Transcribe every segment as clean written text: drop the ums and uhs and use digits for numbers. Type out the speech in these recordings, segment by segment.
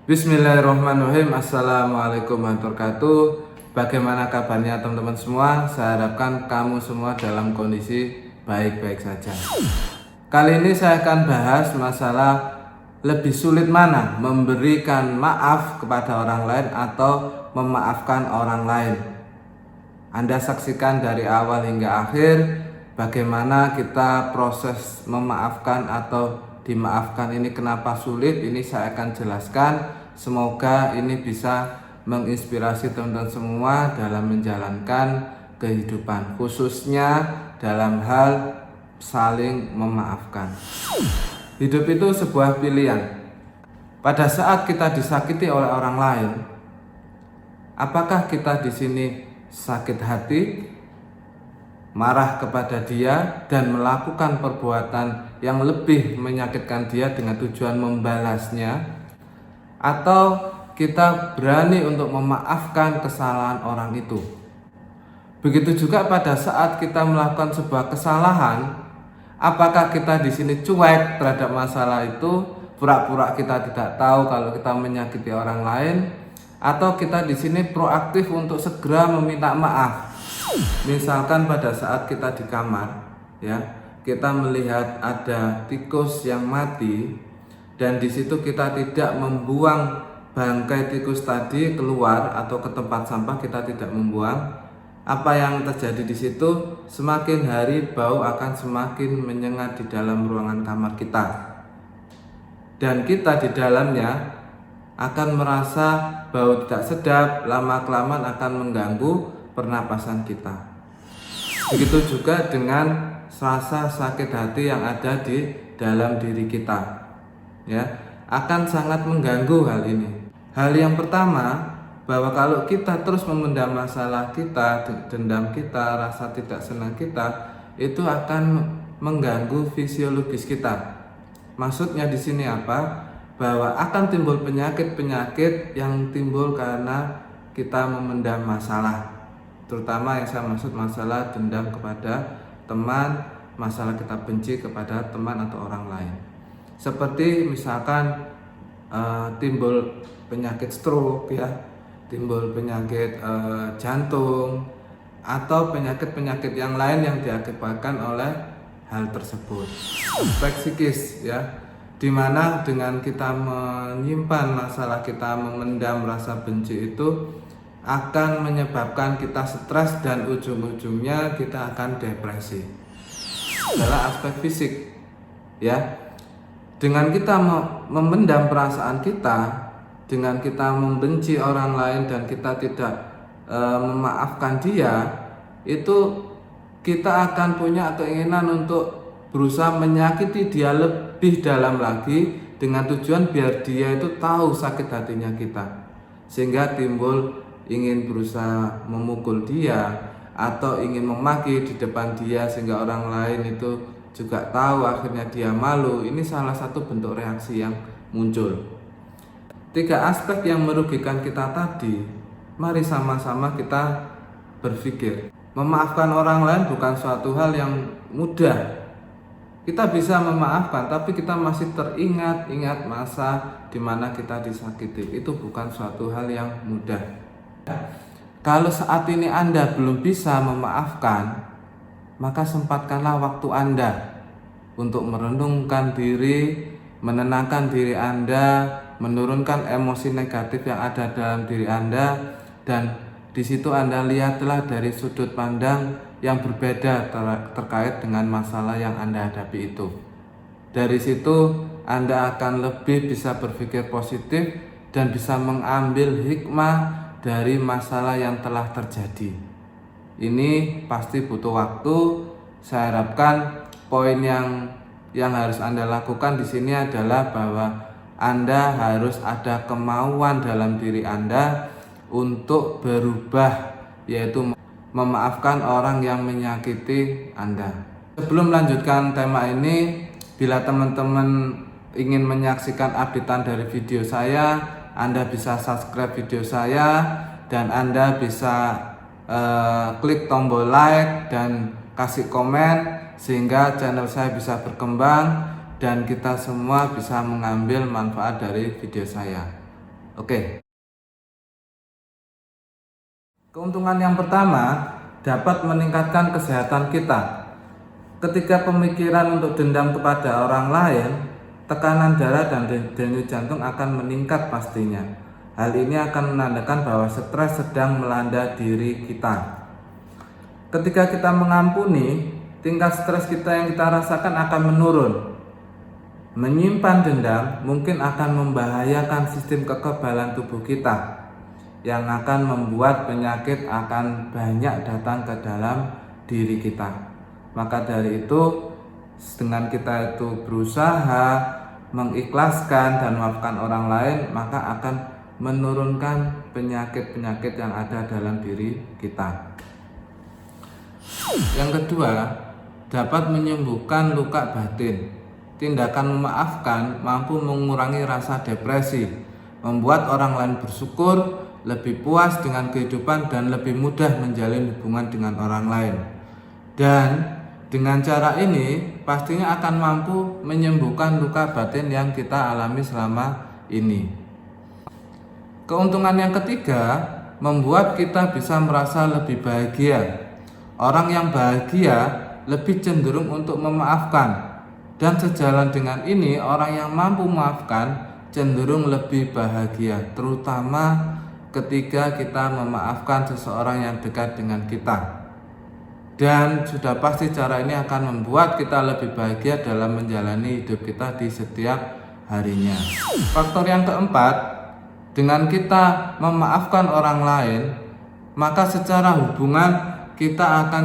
Bismillahirrahmanirrahim. Assalamualaikum warahmatullahi wabarakatuh. Bagaimana kabarnya teman-teman semua? Saya harapkan kamu semua dalam kondisi baik-baik saja. Kali ini saya akan bahas masalah lebih sulit mana, memberikan maaf kepada orang lain atau memaafkan orang lain. Anda saksikan dari awal hingga akhir bagaimana kita proses memaafkan atau dimaafkan ini, kenapa sulit, ini saya akan jelaskan. Semoga ini bisa menginspirasi teman-teman semua dalam menjalankan kehidupan, khususnya dalam hal saling memaafkan. Hidup itu sebuah pilihan. Pada saat kita disakiti oleh orang lain, apakah kita di sini sakit hati, marah kepada dia dan melakukan perbuatan yang lebih menyakitkan dia dengan tujuan membalasnya, atau kita berani untuk memaafkan kesalahan orang itu? Begitu juga pada saat kita melakukan sebuah kesalahan, apakah kita di sini cuek terhadap masalah itu, pura-pura kita tidak tahu kalau kita menyakiti orang lain, atau kita di sini proaktif untuk segera meminta maaf? Misalkan pada saat kita di kamar, ya, kita melihat ada tikus yang mati dan di situ kita tidak membuang bangkai tikus tadi keluar atau ke tempat sampah, kita tidak membuang. Apa yang terjadi di situ? Semakin hari bau akan semakin menyengat di dalam ruangan kamar kita, dan kita di dalamnya akan merasa bau tidak sedap, lama-kelamaan akan mengganggu pernapasan kita. Begitu juga dengan rasa sakit hati yang ada di dalam diri kita, ya, akan sangat mengganggu hal ini. Hal yang pertama, bahwa kalau kita terus memendam masalah kita, dendam kita, rasa tidak senang kita, itu akan mengganggu fisiologis kita. Maksudnya di sini apa? Bahwa akan timbul penyakit-penyakit yang timbul karena kita memendam masalah. Terutama yang saya maksud masalah dendam kepada teman, masalah kita benci kepada teman atau orang lain. Seperti misalkan timbul penyakit stroke, ya, timbul penyakit jantung atau penyakit-penyakit yang lain yang diakibatkan oleh hal tersebut. Aspek psikis, ya, dimana dengan kita menyimpan masalah kita, memendam rasa benci itu akan menyebabkan kita stres dan ujung-ujungnya kita akan depresi. Adalah aspek fisik, ya. Dengan kita memendam perasaan kita, dengan kita membenci orang lain dan kita tidak memaafkan dia, itu kita akan punya keinginan untuk berusaha menyakiti dia lebih dalam lagi dengan tujuan biar dia itu tahu sakit hatinya kita, sehingga timbul ingin berusaha memukul dia atau ingin memaki di depan dia sehingga orang lain itu juga tahu, akhirnya dia malu. Ini salah satu bentuk reaksi yang muncul. 3 aspek yang merugikan kita tadi, mari sama-sama kita berpikir. Memaafkan orang lain bukan suatu hal yang mudah. Kita bisa memaafkan, tapi kita masih teringat-ingat masa di mana kita disakiti. Itu bukan suatu hal yang mudah. Kalau saat ini Anda belum bisa memaafkan, maka sempatkanlah waktu Anda untuk merenungkan diri, menenangkan diri Anda, menurunkan emosi negatif yang ada dalam diri Anda, dan di situ Anda lihatlah dari sudut pandang yang berbeda terkait dengan masalah yang Anda hadapi itu. Dari situ Anda akan lebih bisa berpikir positif dan bisa mengambil hikmah dari masalah yang telah terjadi. Ini pasti butuh waktu. Saya harapkan poin yang harus Anda lakukan di sini adalah bahwa Anda harus ada kemauan dalam diri Anda untuk berubah, yaitu memaafkan orang yang menyakiti Anda. Sebelum melanjutkan tema ini, bila teman-teman ingin menyaksikan updatean dari video saya, Anda bisa subscribe video saya dan Anda bisa klik tombol like dan kasih komen sehingga channel saya bisa berkembang dan kita semua bisa mengambil manfaat dari video saya. Oke. Keuntungan yang pertama, dapat meningkatkan kesehatan kita. Ketika pemikiran untuk dendam kepada orang lain, tekanan darah dan denyut jantung akan meningkat pastinya. Hal ini akan menandakan bahwa stres sedang melanda diri kita. Ketika kita mengampuni, tingkat stres kita yang kita rasakan akan menurun. Menyimpan dendam mungkin akan membahayakan sistem kekebalan tubuh kita, yang akan membuat penyakit akan banyak datang ke dalam diri kita. Maka dari itu, dengan kita itu berusaha mengikhlaskan dan memaafkan orang lain, maka akan menurunkan penyakit-penyakit yang ada dalam diri kita. Yang kedua, dapat menyembuhkan luka batin. Tindakan memaafkan mampu mengurangi rasa depresi, membuat orang lain bersyukur, lebih puas dengan kehidupan, dan lebih mudah menjalin hubungan dengan orang lain. Dan dengan cara ini pastinya akan mampu menyembuhkan luka batin yang kita alami selama ini. Keuntungan yang ketiga, membuat kita bisa merasa lebih bahagia. Orang yang bahagia lebih cenderung untuk memaafkan. Dan sejalan dengan ini, orang yang mampu memaafkan cenderung lebih bahagia, terutama ketika kita memaafkan seseorang yang dekat dengan kita. Dan sudah pasti cara ini akan membuat kita lebih bahagia dalam menjalani hidup kita di setiap harinya. Faktor yang keempat, dengan kita memaafkan orang lain, maka secara hubungan kita akan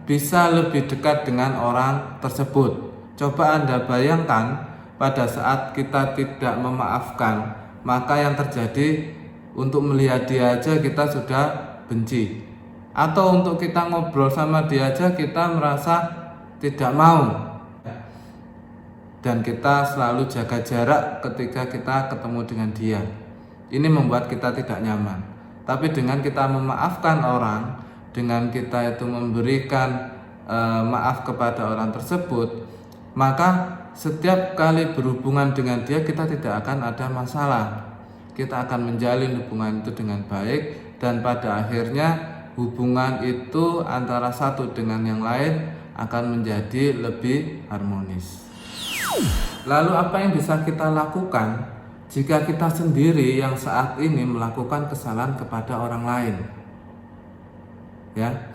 bisa lebih dekat dengan orang tersebut. Coba Anda bayangkan, pada saat kita tidak memaafkan, maka yang terjadi, untuk melihat dia aja kita sudah benci. Atau untuk kita ngobrol sama dia aja kita merasa tidak mau. Dan kita selalu jaga jarak ketika kita ketemu dengan dia. Ini membuat kita tidak nyaman. Tapi dengan kita memaafkan orang, dengan kita itu memberikan maaf kepada orang tersebut, maka setiap kali berhubungan dengan dia kita tidak akan ada masalah. Kita akan menjalin hubungan itu dengan baik, dan pada akhirnya hubungan itu antara satu dengan yang lain akan menjadi lebih harmonis. Lalu apa yang bisa kita lakukan jika kita sendiri yang saat ini melakukan kesalahan kepada orang lain? Ya,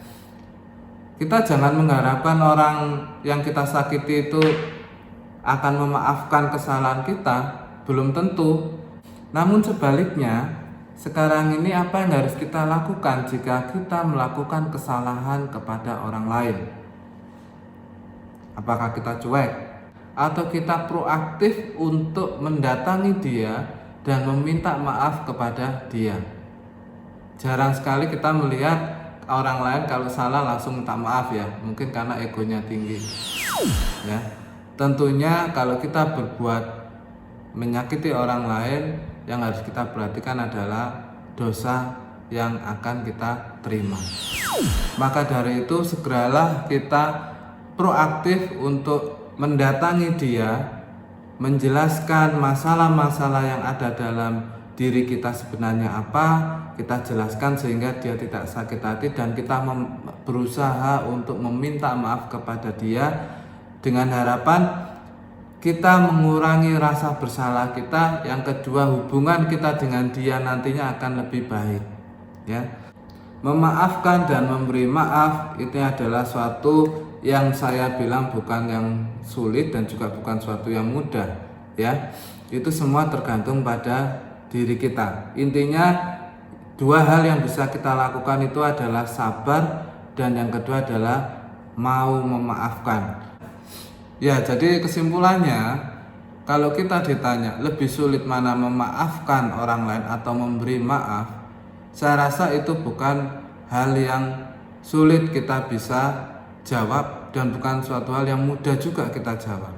kita jangan mengharapkan orang yang kita sakiti itu akan memaafkan kesalahan kita, belum tentu. Namun sebaliknya, sekarang ini apa yang harus kita lakukan jika kita melakukan kesalahan kepada orang lain? Apakah kita cuek? Atau kita proaktif untuk mendatangi dia dan meminta maaf kepada dia? Jarang sekali kita melihat orang lain kalau salah langsung minta maaf ya, mungkin karena egonya tinggi. Ya, tentunya kalau kita berbuat menyakiti orang lain, yang harus kita perhatikan adalah dosa yang akan kita terima. Maka dari itu segeralah kita proaktif untuk mendatangi dia, menjelaskan masalah-masalah yang ada dalam diri kita sebenarnya apa, kita jelaskan sehingga dia tidak sakit hati, dan kita berusaha untuk meminta maaf kepada dia dengan harapan kita mengurangi rasa bersalah kita. Yang kedua, hubungan kita dengan dia nantinya akan lebih baik. Ya, memaafkan dan memberi maaf itu adalah suatu yang saya bilang bukan yang sulit dan juga bukan suatu yang mudah. Ya, itu semua tergantung pada diri kita. Intinya dua hal yang bisa kita lakukan itu adalah sabar, dan yang kedua adalah mau memaafkan. Ya, jadi kesimpulannya, kalau kita ditanya lebih sulit mana memaafkan orang lain atau memberi maaf, saya rasa itu bukan hal yang sulit kita bisa jawab, dan bukan suatu hal yang mudah juga kita jawab.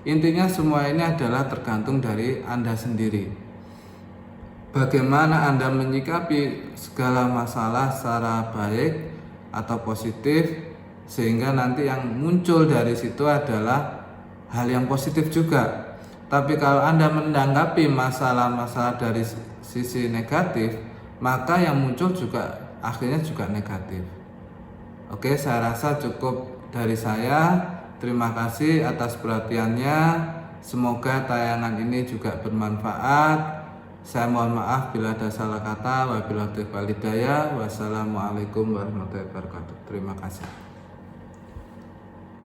Intinya semua ini adalah tergantung dari Anda sendiri. Bagaimana Anda menyikapi segala masalah secara baik atau positif, sehingga nanti yang muncul dari situ adalah hal yang positif juga. Tapi kalau Anda menanggapi masalah-masalah dari sisi negatif, maka yang muncul juga akhirnya juga negatif. Oke, saya rasa cukup dari saya. Terima kasih atas perhatiannya. Semoga tayangan ini juga bermanfaat. Saya mohon maaf bila ada salah kata. Wabillahi taufiq wal hidayah. Wassalamualaikum warahmatullahi wabarakatuh. Terima kasih.